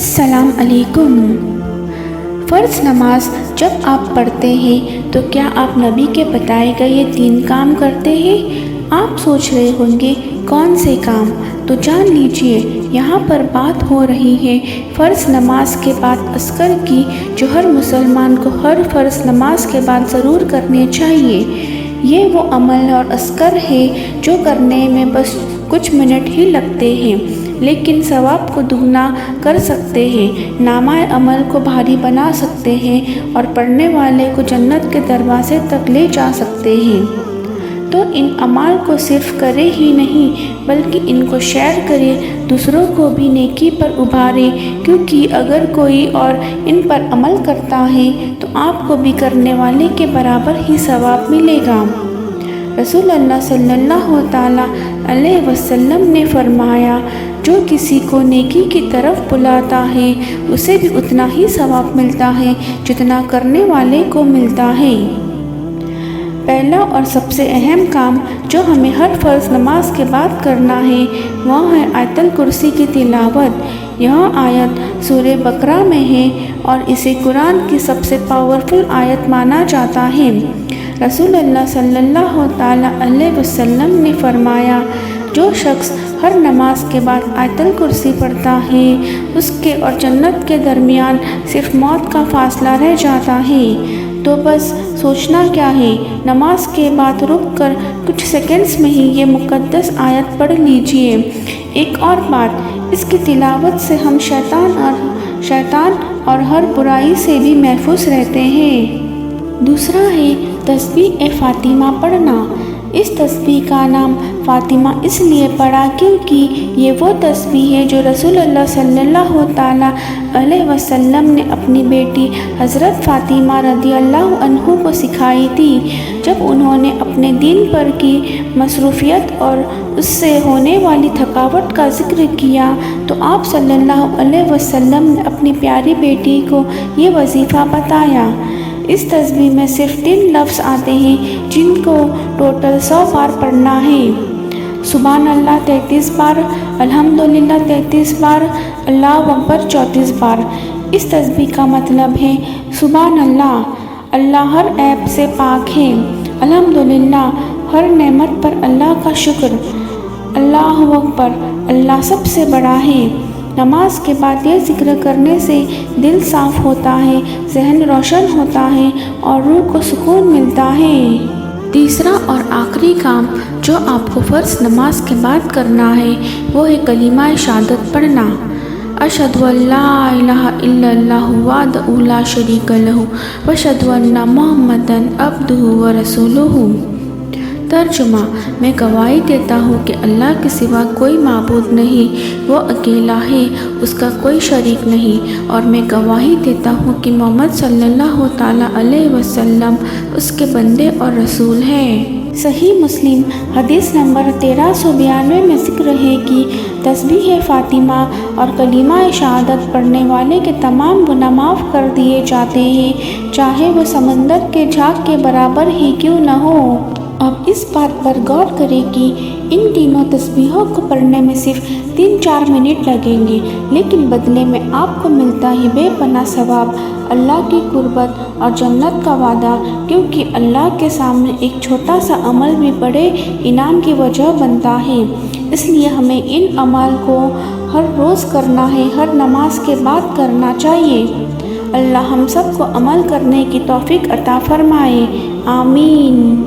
السلام علیکم۔ فرض نماز جب آپ پڑھتے ہیں تو کیا آپ نبی کے بتائے گئے یہ 3 کام کرتے ہیں؟ آپ سوچ رہے ہوں گے کون سے کام؟ تو جان لیجئے یہاں پر بات ہو رہی ہے فرض نماز کے بعد اذکار کی، جو ہر مسلمان کو ہر فرض نماز کے بعد ضرور کرنے چاہیے۔ یہ وہ عمل اور اذکار ہے جو کرنے میں بس کچھ منٹ ہی لگتے ہیں، لیکن ثواب کو دگنا کر سکتے ہیں، نامہ عمل کو بھاری بنا سکتے ہیں اور پڑھنے والے کو جنت کے دروازے تک لے جا سکتے ہیں۔ تو ان اعمال کو صرف کرے ہی نہیں بلکہ ان کو شیئر کرے، دوسروں کو بھی نیکی پر ابھارے، کیونکہ اگر کوئی اور ان پر عمل کرتا ہے تو آپ کو بھی کرنے والے کے برابر ہی ثواب ملے گا۔ رسول اللہ صلی اللہ تعالیٰ علیہ وسلم نے فرمایا، جو کسی کو نیکی کی طرف بلاتا ہے اسے بھی اتنا ہی ثواب ملتا ہے جتنا کرنے والے کو ملتا ہے۔ پہلا اور سب سے اہم کام جو ہمیں ہر فرض نماز کے بعد کرنا ہے وہ ہے آیت الکرسی کی تلاوت۔ یہ آیت سورہ بقرہ میں ہے اور اسے قرآن کی سب سے پاورفل آیت مانا جاتا ہے۔ رسول اللہ صلی اللہ تعالیٰ علیہ وسلم نے فرمایا، جو شخص ہر نماز کے بعد آیت الکرسی پڑھتا ہے اس کے اور جنت کے درمیان صرف موت کا فاصلہ رہ جاتا ہے۔ تو بس سوچنا کیا ہے، نماز کے بعد رک کر کچھ سیکنڈز میں ہی یہ مقدس آیت پڑھ لیجئے۔ ایک اور بات، اس کی تلاوت سے ہم شیطان اور ہر برائی سے بھی محفوظ رہتے ہیں۔ دوسرا ہے تسبیح فاطمہ پڑھنا۔ اس تسبیح کا نام فاطمہ اس لیے پڑا کیونکہ یہ وہ تسبیح ہے جو رسول اللہ صلی اللہ تعالیٰ علیہ وسلم نے اپنی بیٹی حضرت فاطمہ رضی اللہ عنہ کو سکھائی تھی۔ جب انہوں نے اپنے دین پر کی مصروفیت اور اس سے ہونے والی تھکاوٹ کا ذکر کیا تو آپ صلی اللہ علیہ وسلم نے اپنی پیاری بیٹی کو یہ وظیفہ بتایا۔ اس تسبیح میں صرف 3 لفظ آتے ہیں جن کو ٹوٹل 100 بار پڑھنا ہے۔ سبحان اللہ 33 بار، الحمدللہ 33 بار، اللہ اکبر 34 بار۔ اس تسبیح کا مطلب ہے سبحان اللہ، اللہ ہر عیب سے پاک ہے، الحمدللہ ہر نعمت پر اللہ کا شکر، اللہ اکبر اللہ سب سے بڑا ہے۔ نماز کے بعد یہ ذکر کرنے سے دل صاف ہوتا ہے، ذہن روشن ہوتا ہے اور روح کو سکون ملتا ہے۔ تیسرا اور آخری کام جو آپ کو فرض نماز کے بعد کرنا ہے وہ ہے کلمہ شہادت پڑھنا۔ اشہدو ان لا الہ الا اللہ وحدہ لا شریک لہ واشہدو ان محمدا عبدہ ورسولہ۔ ترجمہ، میں گواہی دیتا ہوں کہ اللہ کے سوا کوئی معبود نہیں، وہ اکیلا ہے، اس کا کوئی شریک نہیں، اور میں گواہی دیتا ہوں کہ محمد صلی اللہ تعالیٰ علیہ وسلم اس کے بندے اور رسول ہیں۔ صحیح مسلم حدیث نمبر 1392 میں ذکر ہے کہ تسبیح فاطمہ اور کلمہ شہادت پڑھنے والے کے تمام گناہ معاف کر دیے جاتے ہیں، چاہے وہ سمندر کے جھاگ کے برابر ہی کیوں نہ ہو۔ اب اس بات پر غور کریں کہ ان تینوں تسبیحوں کو پڑھنے میں صرف 3-4 منٹ لگیں گے، لیکن بدلے میں آپ کو ملتا ہے بے پناہ ثواب، اللہ کی قربت اور جنت کا وعدہ، کیونکہ اللہ کے سامنے ایک چھوٹا سا عمل بھی بڑے انعام کی وجہ بنتا ہے۔ اس لیے ہمیں ان اعمال کو ہر روز کرنا ہے، ہر نماز کے بعد کرنا چاہیے۔ اللہ ہم سب کو عمل کرنے کی توفیق عطا فرمائے، آمین۔